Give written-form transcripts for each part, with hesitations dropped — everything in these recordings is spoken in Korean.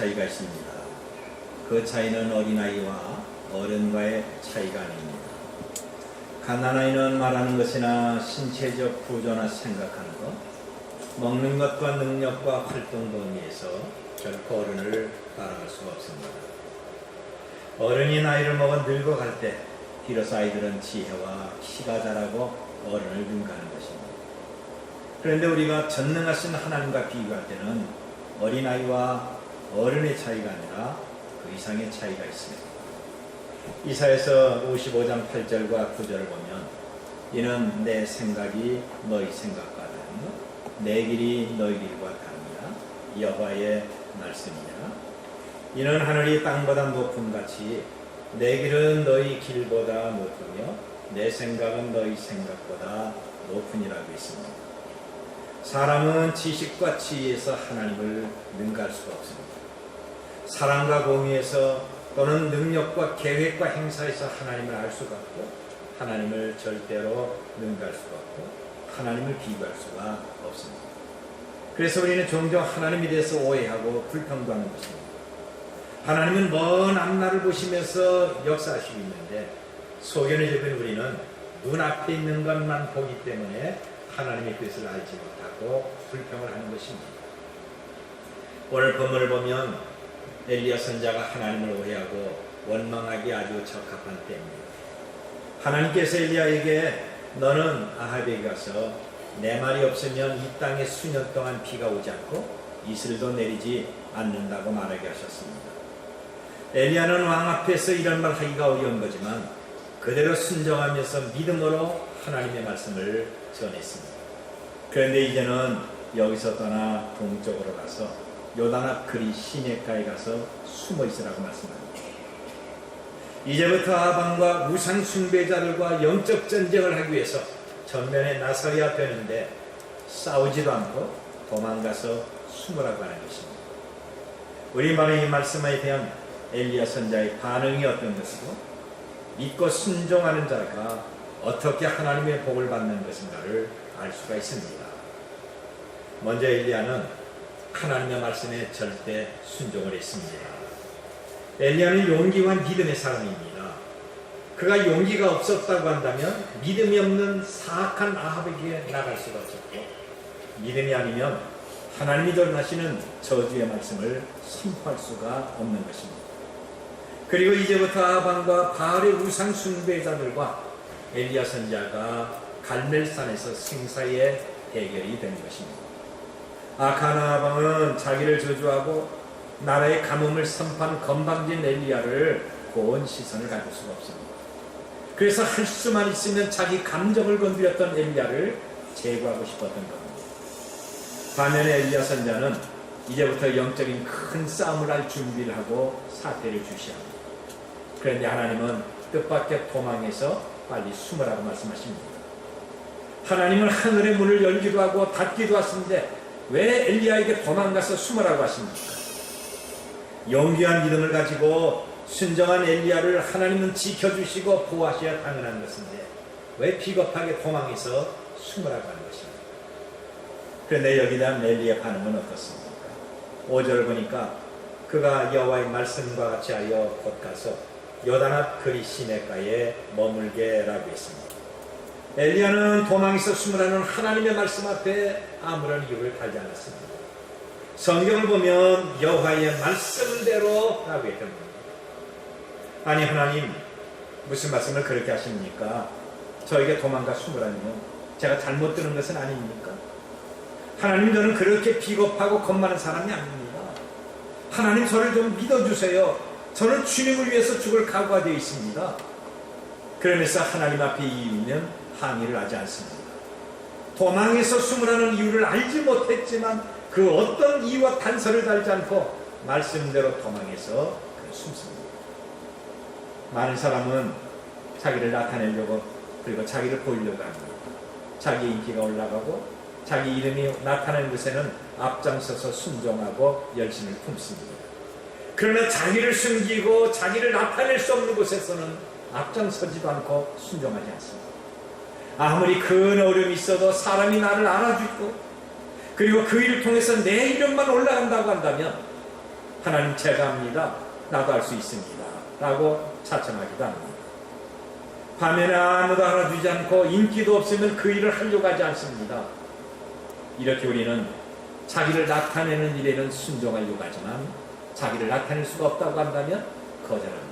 차이가 있습니다. 그 차이는 어린아이와 어른과의 차이가 아닙니다. 갓난아이는 말하는 것이나 신체적 구조나 생각하는 것, 먹는 것과 능력과 활동 범위에서 결코 어른을 따라갈 수가 없습니다. 어른이 나이를 먹어 늙어갈 때 비로소 아이들은 지혜와 키가 자라고 어른을 능가하는 것입니다. 그런데 우리가 전능하신 하나님과 비교할 때는 어린아이와 어른의 차이가 아니라 그 이상의 차이가 있습니다. 이사야서 55장 8절과 9절을 보면 이는 내 생각이 너희 생각과 다르며 내 길이 너희 길과 다릅니다. 여호와의 말씀이니라. 이는 하늘이 땅보다 높음 같이 내 길은 너희 길보다 높으며 내 생각은 너희 생각보다 높으니라고 있습니다. 사람은 지식과 지혜에서 하나님을 능가할 수가 없습니다. 사랑과 공의에서 또는 능력과 계획과 행사에서 하나님을 알 수가 없고 하나님을 절대로 능가할 수가 없고 하나님을 비교할 수가 없습니다. 그래서 우리는 종종 하나님에 대해서 오해하고 불평도하는 것입니다. 하나님은 먼 앞날을 보시면서 역사하시고 있는데 소견을 접은 우리는 눈앞에 있는 것만 보기 때문에 하나님의 뜻을 알지 못하고 불평을 하는 것입니다. 오늘 본문을 보면 엘리야 선지자가 하나님을 오해하고 원망하기 아주 적합한 때입니다. 하나님께서 엘리야에게 너는 아합에게 가서 내 말이 없으면 이 땅에 수년 동안 비가 오지 않고 이슬도 내리지 않는다고 말하게 하셨습니다. 엘리야는 왕 앞에서 이런 말 하기가 어려운 거지만 그대로 순종하면서 믿음으로 하나님의 말씀을 전했습니다. 그런데 이제는 여기서 떠나 동쪽으로 가서 요단 앞 그리 시내가에 가서 숨어 있으라고 말씀합니다. 이제부터 아방과 우상 숭배자들과 영적 전쟁을 하기 위해서 전면에 나서야 되는데 싸우지도 않고 도망가서 숨으라고 하는 것입니다. 우리만의 이 말씀에 대한 엘리야 선지자의 반응이 어떤 것이고 믿고 순종하는 자가 어떻게 하나님의 복을 받는 것인가를 알 수가 있습니다. 먼저 엘리야는 하나님의 말씀에 절대 순종을 했습니다. 엘리야는 용기와 믿음의 사람입니다. 그가 용기가 없었다고 한다면 믿음이 없는 사악한 아합에게 나갈 수가 없었고 믿음이 아니면 하나님이 전하시는 저주의 말씀을 선포할 수가 없는 것입니다. 그리고 이제부터 아합과 바알의 우상 숭배자들과 엘리야 선지자가 갈멜산에서 생사의 대결이 된 것입니다. 악한 아합은 자기를 저주하고 나라의 가뭄을 선포한 건방진 엘리야를 고운 시선을 가질 수가 없습니다. 그래서 할 수만 있으면 자기 감정을 건드렸던 엘리야를 제거하고 싶었던 겁니다. 반면에 엘리야 선지자는 이제부터 영적인 큰 싸움을 할 준비를 하고 사태를 주시합니다. 그런데 하나님은 뜻밖의 도망해서 빨리 숨으라고 말씀하십니다. 하나님은 하늘의 문을 열기도 하고 닫기도 하시는데 왜 엘리야에게 도망가서 숨으라고 하십니까? 용기한 믿음을 가지고 순정한 엘리야를 하나님은 지켜주시고 보호하셔야 당연한 것인데 왜 비겁하게 도망해서 숨으라고 하는 것입니까? 그런데 여기에 대한 엘리야의 반응은 어떻습니까? 5절을 보니까 그가 여호와의 말씀과 같이 하여 곧 가서 요단 앞 그리 시내가에 머물게라고 했습니다. 엘리야는 도망에서 숨으라는 하나님의 말씀 앞에 아무런 이유를 달지 않았습니다. 성경을 보면 여호와의 말씀대로 라고 했던 겁니다. 아니 하나님 무슨 말씀을 그렇게 하십니까? 저에게 도망가 숨으라니요. 제가 잘못 들은 것은 아닙니까? 하나님 저는 그렇게 비겁하고 겁 많은 사람이 아닙니다. 하나님 저를 좀 믿어주세요. 저는 주님을 위해서 죽을 각오가 되어 있습니다. 그러면서 하나님 앞에 이유는 항의를 하지 않습니다. 도망에서 숨으라는 이유를 알지 못했지만 그 어떤 이유와 단서를 달지 않고 말씀대로 도망해서 숨습니다. 많은 사람은 자기를 나타내려고 그리고 자기를 보이려고 합니다. 자기 인기가 올라가고 자기 이름이 나타나는 것에는 앞장서서 순종하고 열심을 품습니다. 그러나 자기를 숨기고 자기를 나타낼 수 없는 곳에서는 앞장서지도 않고 순종하지 않습니다. 아무리 큰 어려움이 있어도 사람이 나를 알아주고 그리고 그 일을 통해서 내 이름만 올라간다고 한다면 하나님 제가 합니다. 나도 할 수 있습니다. 라고 자청하기도 합니다. 밤에는 아무도 알아주지 않고 인기도 없으면 그 일을 하려고 하지 않습니다. 이렇게 우리는 자기를 나타내는 일에는 순종하려고 하지만 자기를 나타낼 수가 없다고 한다면 거절합니다.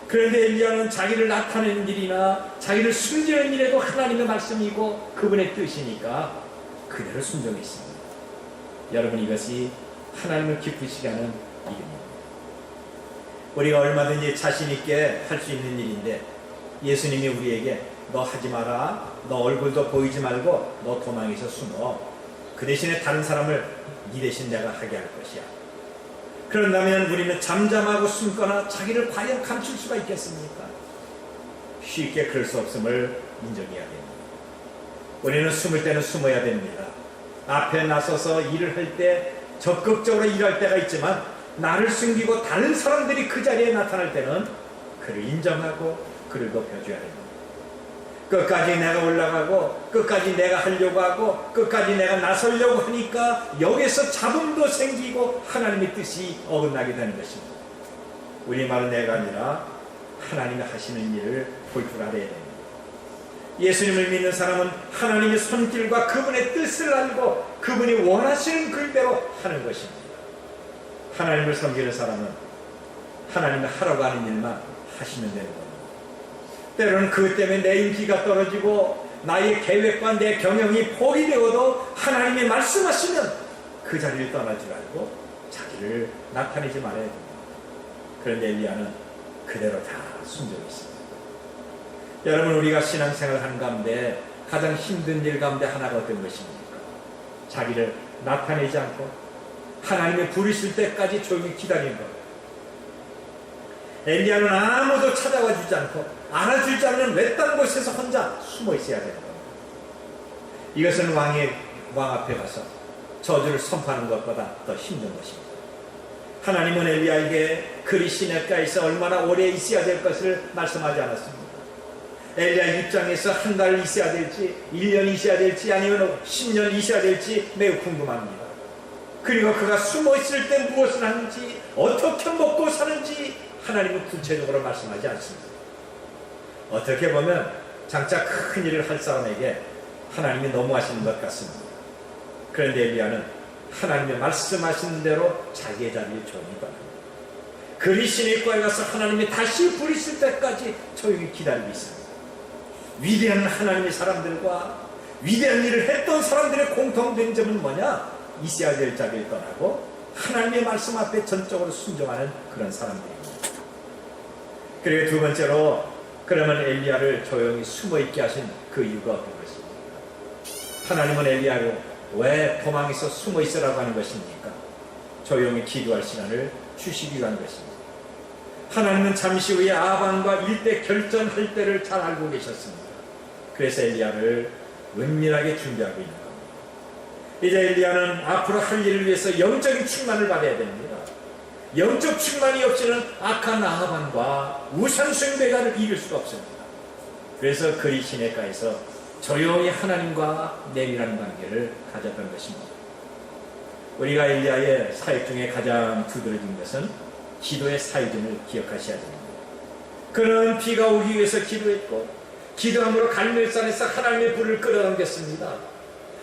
그런데 엘리야는 자기를 나타내는 일이나 자기를 숨기는 일에도 하나님의 말씀이고 그분의 뜻이니까 그대로 순종했습니다. 여러분, 이것이 하나님을 기쁘시게 하는 일입니다. 우리가 얼마든지 자신 있게 할 수 있는 일인데 예수님이 우리에게 너 하지 마라, 너 얼굴도 보이지 말고 너 도망에서 숨어, 그 대신에 다른 사람을 네 대신 내가 하게 할 것이야. 그런다면 우리는 잠잠하고 숨거나 자기를 과연 감출 수가 있겠습니까? 쉽게 그럴 수 없음을 인정해야 됩니다. 우리는 숨을 때는 숨어야 됩니다. 앞에 나서서 일을 할 때 적극적으로 일할 때가 있지만 나를 숨기고 다른 사람들이 그 자리에 나타날 때는 그를 인정하고 그를 높여줘야 됩니다. 끝까지 내가 올라가고 끝까지 내가 하려고 하고 끝까지 내가 나서려고 하니까 여기서 잡음도 생기고 하나님의 뜻이 어긋나게 되는 것입니다. 우리말은 내가 아니라 하나님이 하시는 일을 볼 줄 알아야 됩니다. 예수님을 믿는 사람은 하나님의 손길과 그분의 뜻을 알고 그분이 원하시는 글대로 하는 것입니다. 하나님을 섬기는 사람은 하나님이 하라고 하는 일만 하시면 되는 겁니다. 때로는 그것 때문에 내 인기가 떨어지고 나의 계획과 내 경영이 포기되어도 하나님이 말씀하시면 그 자리를 떠날 줄 알고 자기를 나타내지 말아야 됩니다. 그런데 엘리야는 그대로 다 순종했습니다. 여러분, 우리가 신앙생활을 하는 가운데 가장 힘든 일 가운데 하나가 어떤 것입니까? 자기를 나타내지 않고 하나님의 부르실 때까지 조용히 기다리는 것. 엘리야는 아무도 찾아와 주지 않고 알아주지 않는 외딴 곳에서 혼자 숨어 있어야 되는 겁니다. 이것은 왕 앞에 가서 저주를 선포하는 것보다 더 힘든 것입니다. 하나님은 엘리야에게 그리 시내가에서 얼마나 오래 있어야 될 것을 말씀하지 않았습니다. 엘리야 입장에서 한 달 있어야 될지 1년 있어야 될지 아니면 10년 있어야 될지 매우 궁금합니다. 그리고 그가 숨어 있을 때 무엇을 하는지 어떻게 먹고 사는지 하나님은 구체적으로 말씀하지 않습니다. 어떻게 보면 장차 큰 일을 할 사람에게 하나님이 너무하시는 것 같습니다. 그런데 엘리야는 하나님의 말씀하신 대로 자기의 자리에 조용히 떠납니다. 그리 시내가에 가서 하나님이 다시 부르실 때까지 조용히 기다리고 있습니다. 위대한 하나님의 사람들과 위대한 일을 했던 사람들의 공통된 점은 뭐냐? 있어야 될 자리를 떠나고 하나님의 말씀 앞에 전적으로 순종하는 그런 사람들입니다. 그리고 두 번째로, 그러면 엘리야를 조용히 숨어있게 하신 그 이유가 어떤 것입니까? 하나님은 엘리야를 왜 도망에서 숨어있으라고 하는 것입니까? 조용히 기도할 시간을 주시기 위한 것입니다. 하나님은 잠시 후에 아방과 일대 결전할 때를 잘 알고 계셨습니다. 그래서 엘리야를 은밀하게 준비하고 있는 겁니다. 이제 엘리야는 앞으로 할 일을 위해서 영적인 충만을 받아야 됩니다. 영적 충만이 없이는 악한 아합과 우상숭배가를 이길 수가 없습니다. 그래서 그리 시내가에서 조용히 하나님과 내밀한 관계를 가졌던 것입니다. 우리가 엘리야의 사역 중에 가장 두드러진 것은 기도의 사유점을 기억하셔야 됩니다. 그는 비가 오기 위해서 기도했고 기도함으로 갈멜산에서 하나님의 불을 끌어당겼습니다.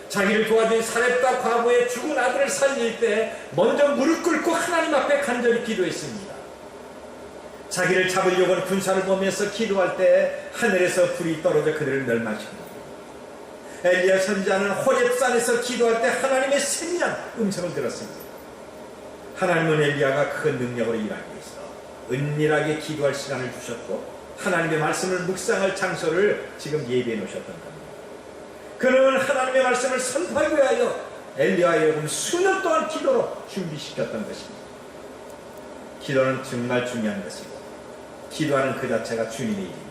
자기를 도와준 사렙과 과부의 죽은 아들을 살릴 때 먼저 무릎 꿇고 하나님 앞에 간절히 기도했습니다. 자기를 잡으려고 하는 군사를 보면서 기도할 때 하늘에서 불이 떨어져 그들을 멸망시킵니다. 엘리야 선지자는 호렙산에서 기도할 때 하나님의 세밀한 음성을 들었습니다. 하나님은 엘리야가 큰 능력으로 일하기 위해서 은밀하게 기도할 시간을 주셨고 하나님의 말씀을 묵상할 장소를 지금 예비해 놓으셨던 겁니다. 그는 하나님의 말씀을 선포하기 위하여 엘리야의 수년 동안 기도로 준비시켰던 것입니다. 기도는 정말 중요한 것이고 기도하는 그 자체가 주님의 일입니다.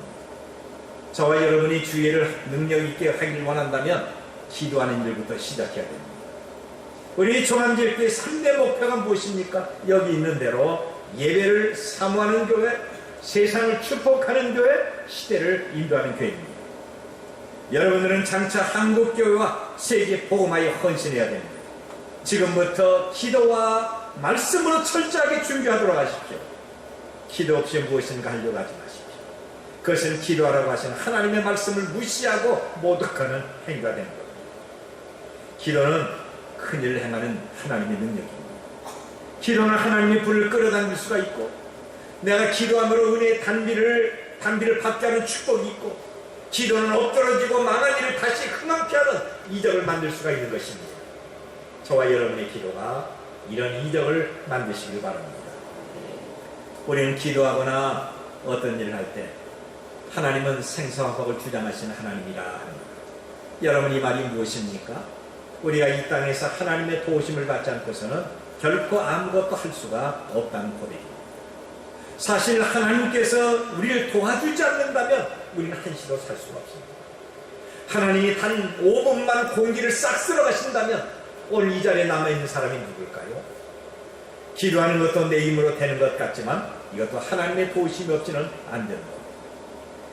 저와 여러분이 주의를 능력 있게 하길 원한다면 기도하는 일부터 시작해야 됩니다. 우리 종암제일교회 3대 목표가 무엇입니까? 여기 있는 대로 예배를 사모하는 교회, 세상을 축복하는 교회, 시대를 인도하는 교회입니다. 여러분들은 장차 한국교회와 세계 복음화에 헌신해야 됩니다. 지금부터 기도와 말씀으로 철저하게 준비하도록 하십시오. 기도 없이 무엇인가 하려고 하지 마십시오. 그것은 기도하라고 하신 하나님의 말씀을 무시하고 모독하는 행위가 되는 겁니다. 기도는 큰일을 행하는 하나님의 능력입니다. 기도는 하나님의 불을 끌어당길 수가 있고, 내가 기도함으로 은혜의 단비를 받게 하는 축복이 있고, 기도는 엎드러지고 망한 일을 다시 흥황케 하는 이적을 만들 수가 있는 것입니다. 저와 여러분의 기도가 이런 이적을 만드시길 바랍니다. 우리는 기도하거나 어떤 일을 할 때 하나님은 생사와 복을 주장하시는 하나님이라 합니다. 여러분, 이 말이 무엇입니까? 우리가 이 땅에서 하나님의 도우심을 받지 않고서는 결코 아무것도 할 수가 없다는 고백입니다. 사실 하나님께서 우리를 도와주지 않는다면 우리는 한시도 살 수가 없습니다. 하나님이 단 5분만 공기를 싹 쓸어 가신다면 오늘 이 자리에 남아있는 사람이 누굴까요? 기도하는 것도 내 힘으로 되는 것 같지만 이것도 하나님의 도우심이 없이는 안 되는 겁니다.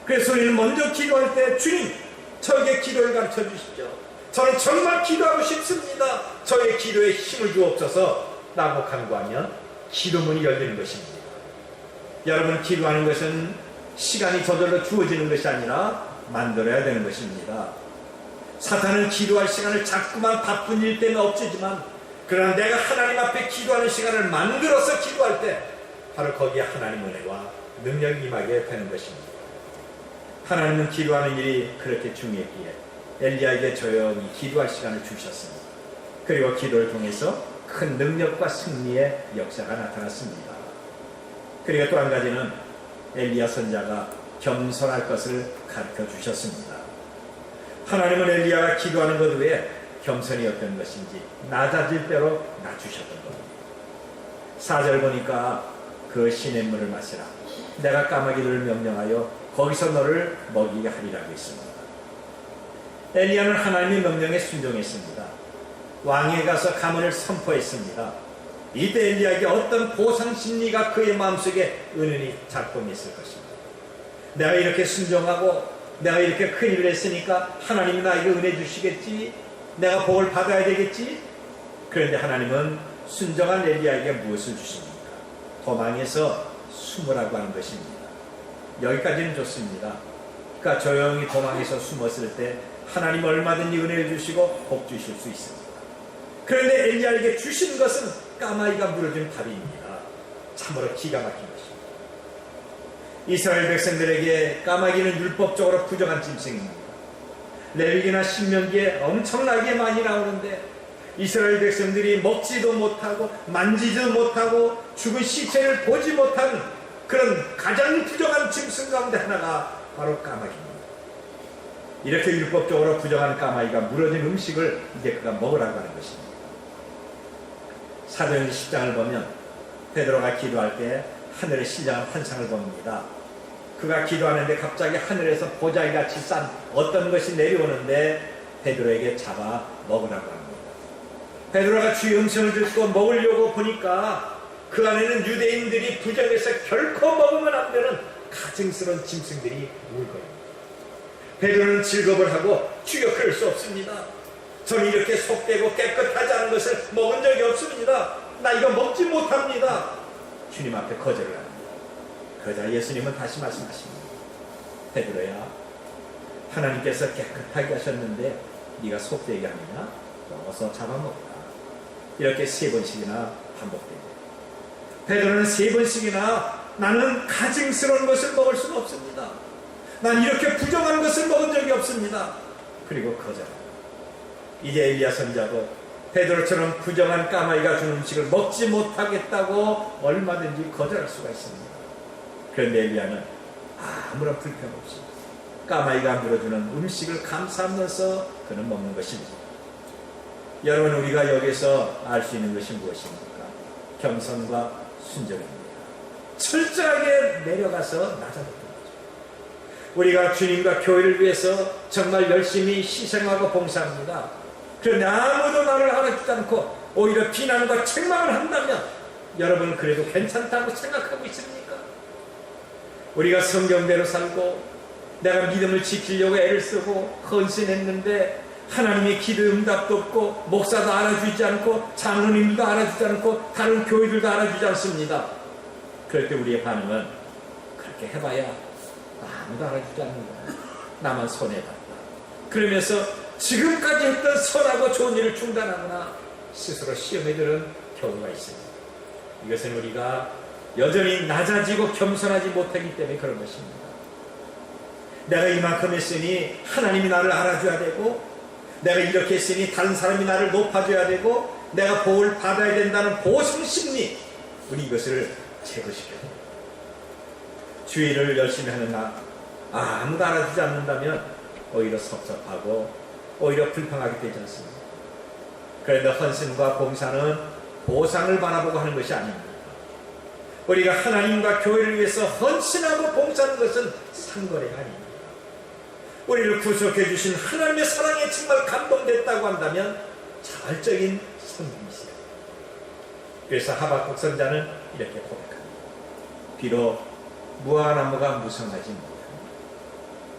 그래서 우리는 먼저 기도할 때, 주님, 저에게 기도를 가르쳐 주십시오. 저는 정말 기도하고 싶습니다. 저의 기도에 힘을 주옵소서 라고 간구하면 기도문이 열리는 것입니다. 여러분, 기도하는 것은 시간이 저절로 주어지는 것이 아니라 만들어야 되는 것입니다. 사탄은 기도할 시간을 자꾸만 바쁜 일 때문에 없애지만, 그러나 내가 하나님 앞에 기도하는 시간을 만들어서 기도할 때 바로 거기에 하나님 은혜와 능력이 임하게 되는 것입니다. 하나님은 기도하는 일이 그렇게 중요했기에 엘리야에게 조용히 기도할 시간을 주셨습니다. 그리고 기도를 통해서 큰 능력과 승리의 역사가 나타났습니다. 그리고 또 한 가지는 엘리야 선지자가 겸손할 것을 가르쳐 주셨습니다. 하나님은 엘리야가 기도하는 것 외에 겸손이 어떤 것인지 낮아질 대로 낮추셨던 겁니다. 4절 보니까 그 시냇물을 마시라. 내가 까마귀들을 명령하여 거기서 너를 먹이게 하리라고 했습니다. 엘리야는 하나님의 명령에 순종했습니다. 왕에 가서 가문을 선포했습니다. 이때 엘리야에게 어떤 보상 심리가 그의 마음속에 은은히 작동했을 것입니다. 내가 이렇게 순종하고 내가 이렇게 큰일을 했으니까 하나님이 나에게 은혜 주시겠지, 내가 복을 받아야 되겠지. 그런데 하나님은 순종한 엘리야에게 무엇을 주십니까? 도망에서 숨으라고 하는 것입니다. 여기까지는 좋습니다. 그러니까 조용히 도망에서 숨었을 때 하나님 얼마든지 은혜를 주시고 복 주실 수 있습니다. 그런데 엘리야에게 주신 것은 까마귀가 물어준 밥입니다. 참으로 기가 막힌 것입니다. 이스라엘 백성들에게 까마귀는 율법적으로 부정한 짐승입니다. 레위기나 신명기에 엄청나게 많이 나오는데 이스라엘 백성들이 먹지도 못하고 만지지도 못하고 죽은 시체를 보지 못하는 그런 가장 부정한 짐승 가운데 하나가 바로 까마귀입니다. 이렇게 율법적으로 부정한 까마귀가 물어진 음식을 이제 그가 먹으라고 하는 것입니다. 사도행전 10장을 보면 베드로가 기도할 때 하늘의 신령한 환상을 봅니다. 그가 기도하는데 갑자기 하늘에서 보자기같이 싼 어떤 것이 내려오는데 베드로에게 잡아 먹으라고 합니다. 베드로가 주의 음성을 듣고 먹으려고 보니까 그 안에는 유대인들이 부정해서 결코 먹으면 안 되는 가증스러운 짐승들이 울거입니다. 베드로는 즐겁을 하고 주여, 그럴 수 없습니다. 저는 이렇게 속되고 깨끗하지 않은 것을 먹은 적이 없습니다. 나 이거 먹지 못합니다. 주님 앞에 거절을 합니다. 그러자 예수님은 다시 말씀하십니다. 베드로야, 하나님께서 깨끗하게 하셨는데 네가 속되게 하느냐? 어서 잡아먹어라. 이렇게 3번씩이나 반복됩니다. 베드로는 3번씩이나 나는 가증스러운 것을 먹을 수는 없습니다. 난 이렇게 부정한 것을 먹은 적이 없습니다. 그리고 거절합니다. 이제 엘리야 선지자도 베드로처럼 부정한 까마귀가 준 음식을 먹지 못하겠다고 얼마든지 거절할 수가 있습니다. 그런데 엘리야는 아무런 불평 없이 까마귀가 물어주는 음식을 감사하면서 그는 먹는 것입니다. 여러분, 우리가 여기서 알 수 있는 것이 무엇입니까? 겸손과 순종입니다. 철저하게 내려가서 낮아졌던 거죠. 우리가 주님과 교회를 위해서 정말 열심히 희생하고 봉사합니다. 그런데 아무도 나를 알아주지 않고 오히려 비난과 책망을 한다면 여러분은 그래도 괜찮다고 생각하고 있습니까? 우리가 성경대로 살고 내가 믿음을 지키려고 애를 쓰고 헌신했는데 하나님의 기도 응답도 없고 목사도 알아주지 않고 장로님도 알아주지 않고 다른 교회들도 알아주지 않습니다. 그럴 때 우리의 반응은 그렇게 해봐야 아무도 알아주지 않는다. 나만 손해봤다. 그러면서 지금까지 했던 선하고 좋은 일을 중단하거나 스스로 시험에 드는 경우가 있습니다. 이것은 우리가 여전히 낮아지고 겸손하지 못하기 때문에 그런 것입니다. 내가 이만큼 했으니 하나님이 나를 알아줘야 되고, 내가 이렇게 했으니 다른 사람이 나를 높아줘야 되고, 내가 복을 받아야 된다는 보상심리, 우리 이것을 제거시켜야 됩니다. 주의를 열심히 하는 나, 아무도 알아주지 않는다면 오히려 섭섭하고 오히려 불평하게 되지 않습니다. 그런데 헌신과 봉사는 보상을 바라보고 하는 것이 아닙니다. 우리가 하나님과 교회를 위해서 헌신하고 봉사하는 것은 상거래가 아닙니다. 우리를 구속해 주신 하나님의 사랑에 정말 감동됐다고 한다면 자발적인 섬김이세요. 그래서 하박국 선자는 이렇게 고백합니다. 비록 무화과나무가 무성하지 못하며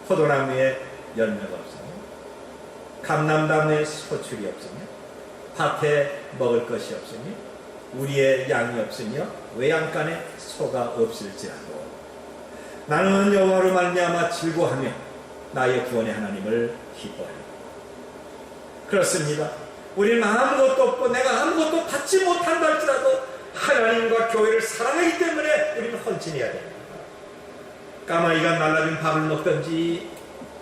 포도나무에 열매가 없으며 감람나무에 소출이 없으며 밭에 먹을 것이 없으며 우리의 양이 없으며 외양간에 소가 없을지라도 나는 여호와로 말미암아 즐거워하며 나의 구원의 하나님을 기뻐하리라. 그렇습니다. 우리는 아무것도 없고 내가 아무것도 받지 못한다 할지라도 하나님과 교회를 사랑하기 때문에 우리는 헌신해야 됩니다. 까마귀가 날라준 밥을 먹든지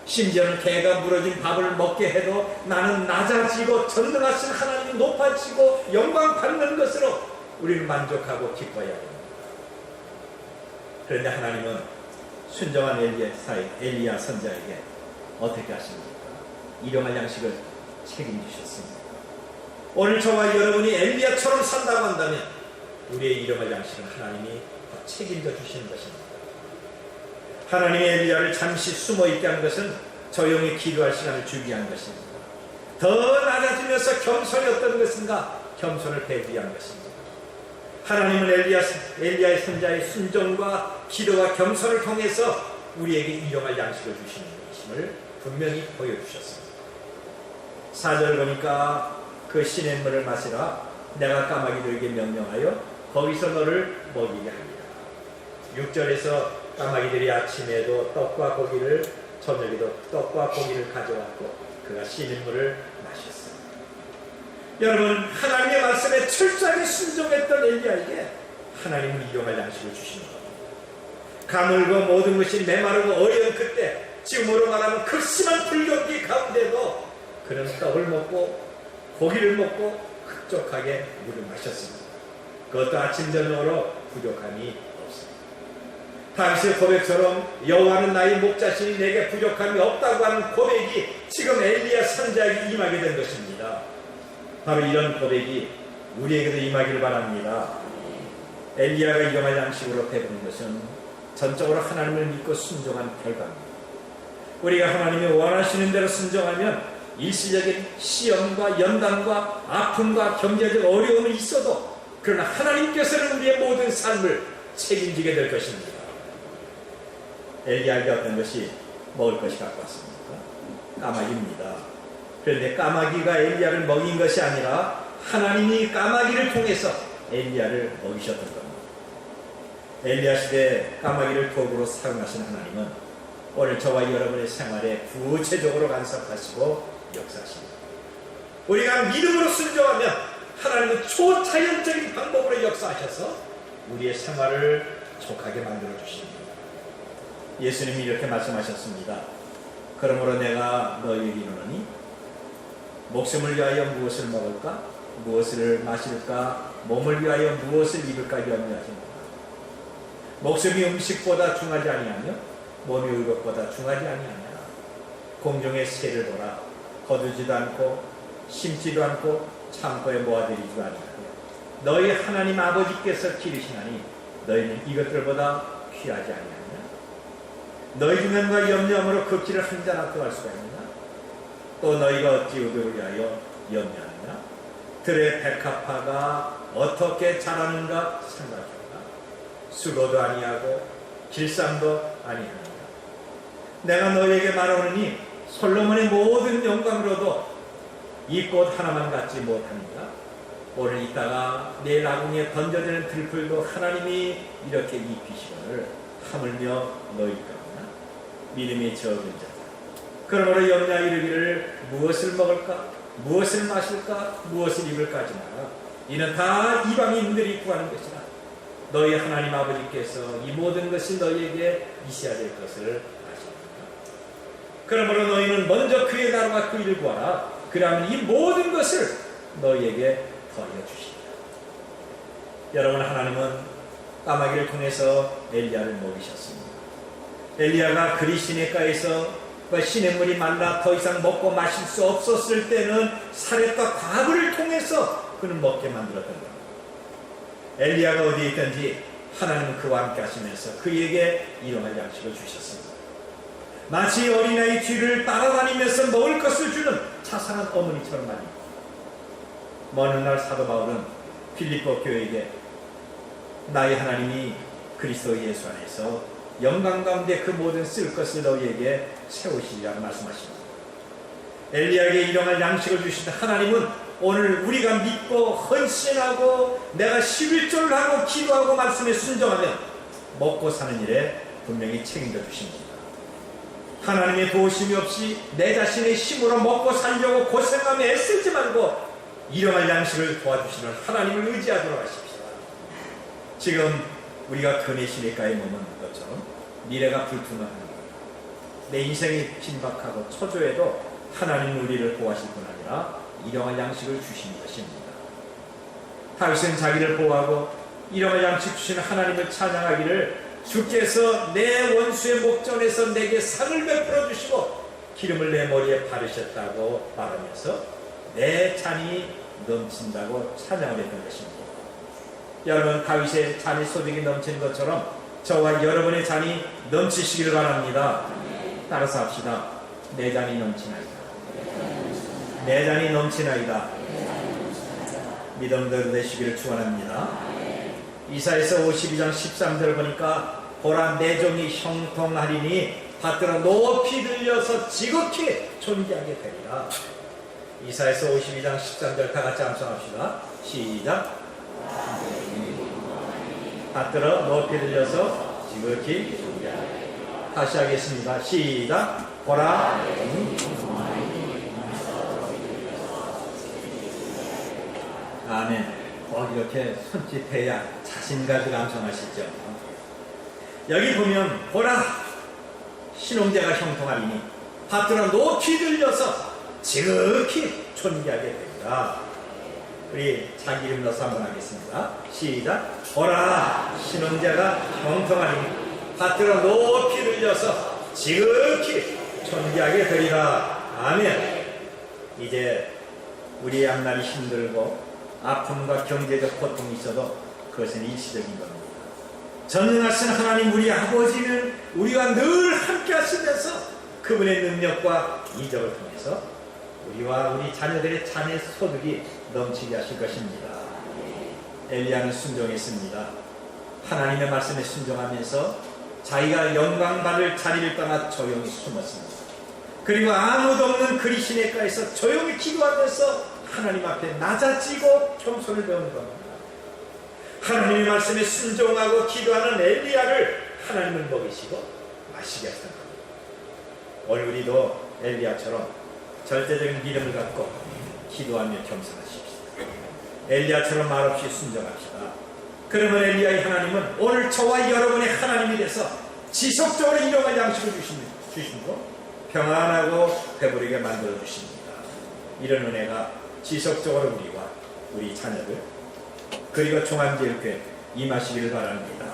심지어는 개가 물어준 밥을 먹게 해도 나는 낮아지고 전능하신 하나님이 높아지고 영광 받는 것으로 우리는 만족하고 기뻐해야 됩니다. 그런데 하나님은 순정한 엘리야 선자에게 어떻게 하십니까? 일용할 양식을 책임지셨습니다. 오늘 저와 여러분이 엘리야처럼 산다고 한다면 우리의 일용할 양식은 하나님이 책임져 주시는 것입니다. 하나님의 엘리야를 잠시 숨어있게 한 것은 조용히 기도할 시간을 주기 위한 것입니다. 더 낮아지면서 겸손이 어떤 것인가? 겸손을 배우기 위한 것입니다. 하나님은 엘리야의 선자의 순종과 기도와 겸손을 통해서 우리에게 일용할 양식을 주시는 것임을 분명히 보여주셨습니다. 4절 보니까 그 시냇물을 마시라 내가 까마귀들에게 명령하여 거기서 너를 먹이게 하리라. 6절에서 까마귀들이 아침에도 떡과 고기를 저녁에도 떡과 고기를 가져왔고 그가 시냇물을 마셨어요. 여러분, 하나님의 말씀에 철저하게 순종했던 엘리야에게 하나님은 일용할 양식을 주시는 겁니다. 가물고 모든 것이 메마르고 어려운 그때, 지금으로 말하면 극심한 불경기 가운데도 그는 떡을 먹고 고기를 먹고 흡족하게 물을 마셨습니다. 그것도 아침 저녁으로 부족함이 없습니다. 다윗의 고백처럼 여호와는 나의 목자시니 내게 부족함이 없다고 하는 고백이 지금 엘리야 선자에게 임하게 된 것입니다. 바로 이런 고백이 우리에게도 임하기를 바랍니다. 엘리야가 일용할 양식으로 배부른 것은 전적으로 하나님을 믿고 순종한 결과입니다. 우리가 하나님이 원하시는 대로 순종하면 일시적인 시험과 연단과 아픔과 경제적 어려움이 있어도 그러나 하나님께서는 우리의 모든 삶을 책임지게 될 것입니다. 엘리야에게 어떤 것이 먹을 것이 갖고 왔습니까? 까마귀입니다. 그런데 까마귀가 엘리야를 먹인 것이 아니라 하나님이 까마귀를 통해서 엘리야를 먹이셨던 겁니다. 엘리야 시대에 까마귀를 도구로 사용하신 하나님은 오늘 저와 여러분의 생활에 구체적으로 간섭하시고 역사하십니다. 우리가 믿음으로 순종하면 하나님은 초자연적인 방법으로 역사하셔서 우리의 생활을 족하게 만들어 주십니다. 예수님이 이렇게 말씀하셨습니다. 그러므로 내가 너희에게 이르노니 목숨을 위하여 무엇을 먹을까? 무엇을 마실까? 몸을 위하여 무엇을 입을까? 염려하지 마라. 목숨이 음식보다 중하지 아니하며 몸이 의복보다 중하지 아니하냐. 공중의 새를 보라. 거두지도 않고 심지도 않고 창고에 모아들이지도 아니하며 너희 하나님 아버지께서 기르시나니 너희는 이것들보다 귀하지 아니하냐. 너희 중에가 염려함으로 그 길을 한 자나 더할 수가 있느냐. 또 너희가 어찌 의복을 위하여 염려하느냐. 들의 백합화가 어떻게 자라는가 생각해라. 수고도 아니하고 길쌈도 아니하느냐. 내가 너희에게 말하노니 솔로몬의 모든 영광으로도 이 꽃 하나만 갖지 못합니다. 오늘 있다가 내일 아궁이에 던져지는 들풀도 하나님이 이렇게 입히시거늘 하물며 너희가구나 믿음이 적은 자다. 그러므로 염려 이르기를 무엇을 먹을까 무엇을 마실까 무엇을 입을까 하지 마라. 이는 다 이방인들이 구하는 것이라. 너희 하나님 아버지께서 이 모든 것이 너희에게 있어야 될 것을 아십니다. 그러므로 너희는 먼저 그의 나라와 그 일을 구하라. 그러면 이 모든 것을 너희에게 더하여 주시리라. 여러분, 하나님은 까마귀를 통해서 엘리야를 먹이셨습니다. 엘리야가 그리 시내가에서 시냇물이 말라 더 이상 먹고 마실 수 없었을 때는 사렙과 과부를 통해서 그는 먹게 만들었던 겁니다. 엘리야가 어디에 있든지 하나님은 그와 함께 하시면서 그에게 일용할 양식을 주셨습니다. 마치 어린아이 뒤를 따라다니면서 먹을 것을 주는 자상한 어머니처럼 말입니다. 먼 훗날 사도 바울은 필립보 교회에게 나의 하나님이 그리스도 예수 안에서 영광 가운데 그 모든 쓸 것을 너희에게 세우시리라 말씀하십니다. 엘리야에게 일용할 양식을 주신 하나님은 오늘 우리가 믿고 헌신하고 내가 11조를 하고 기도하고 말씀에 순종하면 먹고 사는 일에 분명히 책임져 주십니다. 하나님의 도우심이 없이 내 자신의 힘으로 먹고 살려고 고생하며 애쓰지 말고 일용할 양식을 도와주시는 하나님을 의지하도록 하십시오. 지금 우리가 근의 시내가에 머무는 것처럼 미래가 불투명한 것, 내 인생이 긴박하고 초조해도 하나님은 우리를 보호하실 뿐 아니라 일용할 양식을 주신 것입니다. 다윗은 자기를 보호하고 일용할 양식 주시는 하나님을 찬양하기를 주께서 내 원수의 목전에서 내게 상을 베풀어 주시고 기름을 내 머리에 바르셨다고 말하면서 내 잔이 넘친다고 찬양을 했던 것입니다. 여러분, 다윗의 잔이 소득이 넘치는 것처럼 저와 여러분의 잔이 넘치시기를 바랍니다. 따라서 합시다. 내 잔이 넘치나이다. 내 잔이 넘치나이다. 믿음대로 되시기를 축원합니다. 이사야서 52장 13절을 보니까 보라 내 종이 형통하리니 받들어 높이 들려서 지극히 존귀하게 되리라. 이사야서 52장 13절 다 같이 암송합시다. 시작. 받들어 높이 들려서 지극히 존귀하게. 다시 하겠습니다. 시작. 보라. 아멘. 꼭 이렇게 손짓해야 자신 가지고 암송하시죠. 여기 보면 보라 신홍제가 형통하리니 받들어 높이 들려서 지극히 존귀하게 됩니다. 우리 자기 이름 넣어서 한번 하겠습니다. 시작. 보라 신홍제가 형통하리니 받들어 높이 들려서 지극히 존귀하게 되리라. 아멘. 이제 우리의 앞날이 힘들고 아픔과 경제적 고통이 있어도 그것은 일시적인 겁니다. 전능하신 하나님 우리 아버지는 우리와 늘 함께 하시면서 그분의 능력과 이적을 통해서 우리와 우리 자녀들의 자녀 소득이 넘치게 하실 것입니다. 엘리야는 순종했습니다. 하나님의 말씀에 순종하면서 자기가 영광 받을 자리를 떠나 조용히 숨었습니다. 그리고 아무도 없는 그리 시내가에서 조용히 기도하면서 하나님 앞에 낮아지고 겸손을 배우는 겁니다. 하나님의 말씀에 순종하고 기도하는 엘리야를 하나님은 먹이시고 마시게 하셨던 겁니다. 오늘 우리도 엘리야처럼 절대적인 믿음을 갖고 기도하며 겸손하십시오. 엘리야처럼 말없이 순종합시다. 그러면 엘리야의 하나님은 오늘 저와 여러분의 하나님이 돼서 지속적으로 일용할 양식을 주시고 평안하고 배부르게 만들어 주십니다. 이런 은혜가 지속적으로 우리와 우리 자녀들 그리고 종합제일교회 임하시기를 바랍니다.